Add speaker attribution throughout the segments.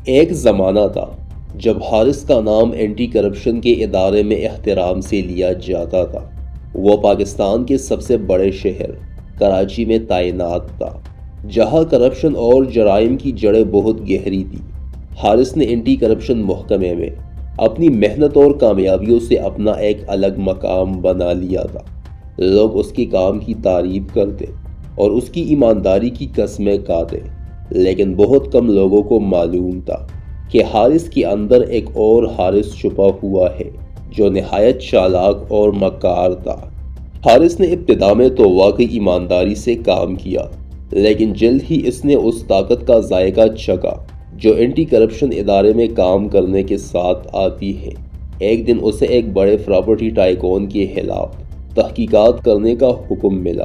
Speaker 1: ایک زمانہ تھا جب حارث کا نام اینٹی کرپشن کے ادارے میں احترام سے لیا جاتا تھا۔ وہ پاکستان کے سب سے بڑے شہر کراچی میں تعینات تھا، جہاں کرپشن اور جرائم کی جڑیں بہت گہری تھی۔ حارث نے اینٹی کرپشن محکمے میں اپنی محنت اور کامیابیوں سے اپنا ایک الگ مقام بنا لیا تھا۔ لوگ اس کے کام کی تعریف کرتے اور اس کی ایمانداری کی قسمیں کھاتے، لیکن بہت کم لوگوں کو معلوم تھا کہ حارث کے اندر ایک اور حارث چھپا ہوا ہے جو نہایت چالاک اور مکار تھا۔ حارث نے ابتدا میں تو واقعی ایمانداری سے کام کیا، لیکن جلد ہی اس نے اس طاقت کا ذائقہ چکھا جو اینٹی کرپشن ادارے میں کام کرنے کے ساتھ آتی ہے۔ ایک دن اسے ایک بڑے پراپرٹی ٹائکون کے خلاف تحقیقات کرنے کا حکم ملا،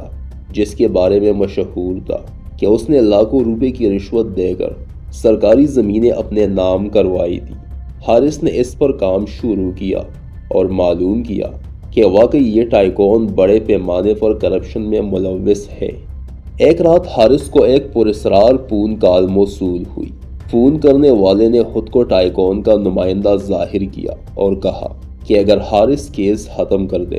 Speaker 1: جس کے بارے میں مشہور تھا کہ اس نے لاکھوں روپے کی رشوت دے کر سرکاری زمینیں اپنے نام کروائی تھی۔ حارث نے اس پر کام شروع کیا اور معلوم کیا کہ واقعی یہ ٹائکون بڑے پیمانے پر کرپشن میں ملوث ہے۔ ایک رات حارث کو ایک پراسرار فون کال موصول ہوئی۔ فون کرنے والے نے خود کو ٹائکون کا نمائندہ ظاہر کیا اور کہا کہ اگر حارث کیس ختم کر دے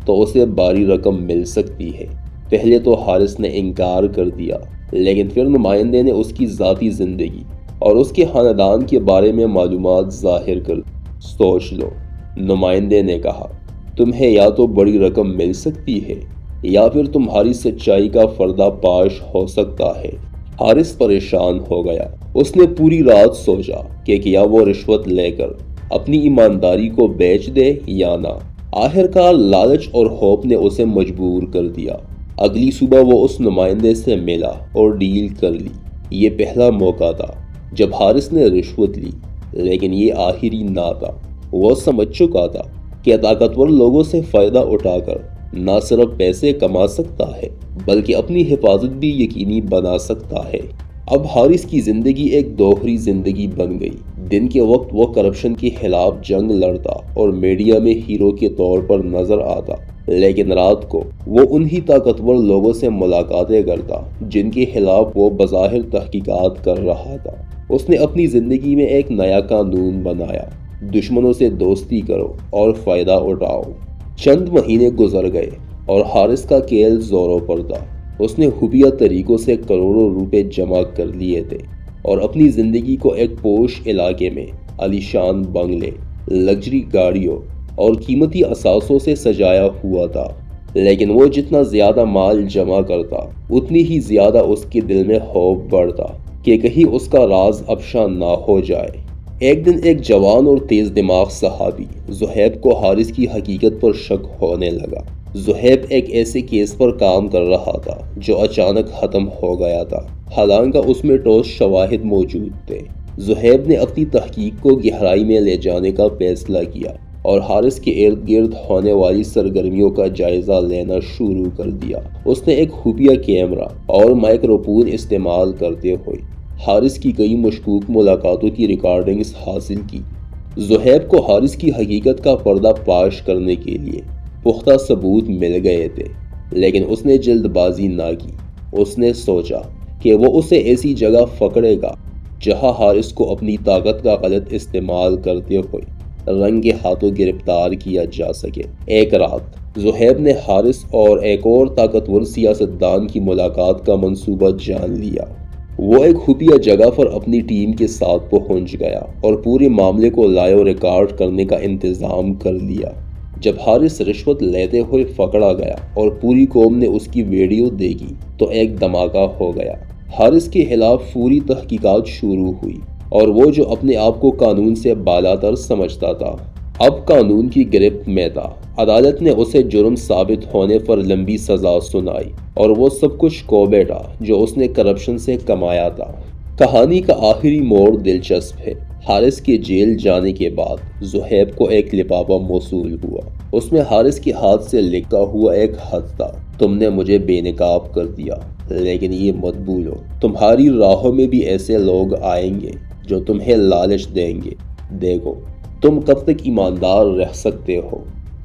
Speaker 1: تو اسے بڑی رقم مل سکتی ہے۔ پہلے تو حارث نے انکار کر دیا، لیکن پھر نمائندے نے اس کی ذاتی زندگی اور اس کے خاندان کے بارے میں معلومات ظاہر کر دی۔ سوچ لو، نمائندے نے کہا، تمہیں یا تو بڑی رقم مل سکتی ہے یا پھر تمہاری سچائی کا پردہ فاش ہو سکتا ہے۔ حارث پریشان ہو گیا۔ اس نے پوری رات سوچا کہ کیا وہ رشوت لے کر اپنی ایمانداری کو بیچ دے یا نہ۔ آخرکار لالچ اور خوف نے اسے مجبور کر دیا۔ اگلی صبح وہ اس نمائندے سے ملا اور ڈیل کر لی۔ یہ پہلا موقع تھا جب حارث نے رشوت لی، لیکن یہ آخری نہ تھا۔ وہ سمجھ چکا تھا کہ طاقتور لوگوں سے فائدہ اٹھا کر نہ صرف پیسے کما سکتا ہے بلکہ اپنی حفاظت بھی یقینی بنا سکتا ہے۔ اب حارث کی زندگی ایک دوہری زندگی بن گئی۔ دن کے وقت وہ کرپشن کے خلاف جنگ لڑتا اور میڈیا میں ہیرو کے طور پر نظر آتا، لیکن رات کو وہ انہی طاقتور لوگوں سے ملاقاتیں کرتا جن کے خلاف وہ بظاہر تحقیقات کر رہا تھا۔ اس نے اپنی زندگی میں ایک نیا قانون بنایا: دشمنوں سے دوستی کرو اور فائدہ اٹھاؤ۔ چند مہینے گزر گئے اور حارث کا کھیل زوروں پر تھا۔ اس نے خفیہ طریقوں سے کروڑوں روپے جمع کر لیے تھے اور اپنی زندگی کو ایک پوش علاقے میں عالیشان بنگلے، لگژری گاڑیوں اور قیمتی اثاثوں سے سجایا ہوا تھا۔ لیکن وہ جتنا زیادہ مال جمع کرتا، اتنی ہی زیادہ اس کے دل میں خوف بڑھتا کہ کہیں اس کا راز افشا نہ ہو جائے۔ ایک دن ایک جوان اور تیز دماغ صحافی زہیب کو حارث کی حقیقت پر شک ہونے لگا۔ زہیب ایک ایسے کیس پر کام کر رہا تھا جو اچانک ختم ہو گیا تھا، حالانکہ اس میں ٹھوس شواہد موجود تھے۔ زہیب نے اپنی تحقیق کو گہرائی میں لے جانے کا فیصلہ کیا اور حارث کے ارد گرد ہونے والی سرگرمیوں کا جائزہ لینا شروع کر دیا۔ اس نے ایک خفیہ کیمرہ اور مائکروفون استعمال کرتے ہوئے حارث کی کئی مشکوک ملاقاتوں کی ریکارڈنگز حاصل کی۔ زہیب کو حارث کی حقیقت کا پردہ فاش کرنے کے لیے پختہ ثبوت مل گئے تھے، لیکن اس نے جلد بازی نہ کی۔ اس نے سوچا کہ وہ اسے ایسی جگہ پکڑے گا جہاں حارث کو اپنی طاقت کا غلط استعمال کرتے ہوئے رنگے ہاتھوں گرفتار کیا جا سکے۔ ایک رات زہیب نے حارث اور ایک اور طاقتور سیاستدان کی ملاقات کا منصوبہ جان لیا۔ وہ ایک خفیہ جگہ پر اپنی ٹیم کے ساتھ پہنچ گیا اور پورے معاملے کو لائیو ریکارڈ کرنے کا انتظام کر لیا۔ جب حارث رشوت لیتے ہوئے پکڑا گیا اور پوری قوم نے اس کی ویڈیو دیکھی تو ایک دھماکہ ہو گیا۔ حارث کے خلاف پوری تحقیقات شروع ہوئی اور وہ جو اپنے آپ کو قانون سے بالاتر سمجھتا تھا، اب قانون کی گرفت میں تھا۔ عدالت نے اسے جرم ثابت ہونے پر لمبی سزا سنائی اور وہ سب کچھ کھو بیٹھا جو اس نے کرپشن سے کمایا تھا۔ کہانی کا آخری موڑ دلچسپ ہے۔ حارث کے جیل جانے کے بعد زہیب کو ایک لفافہ موصول ہوا۔ اس میں حارث کے ہاتھ سے لکھا ہوا ایک خط تھا: تم نے مجھے بے نقاب کر دیا، لیکن یہ مت بھولو، تمہاری راہوں میں بھی ایسے لوگ آئیں گے جو تمہیں لالچ دیں گے۔ دیکھو تم کب تک ایماندار رہ سکتے ہو۔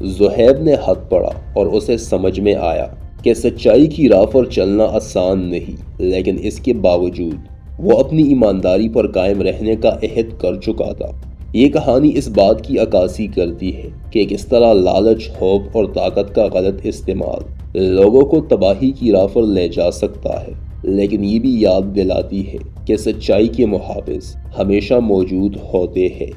Speaker 1: زہیب نے خط پڑھا اور اسے سمجھ میں آیا کہ سچائی کی راہ پر چلنا آسان نہیں، لیکن اس کے باوجود وہ اپنی ایمانداری پر قائم رہنے کا عہد کر چکا تھا۔ یہ کہانی اس بات کی عکاسی کرتی ہے کہ کس طرح لالچ، خوف اور طاقت کا غلط استعمال لوگوں کو تباہی کی راہ پر لے جا سکتا ہے، لیکن یہ بھی یاد دلاتی ہے کہ سچائی کے محافظ ہمیشہ موجود ہوتے ہیں۔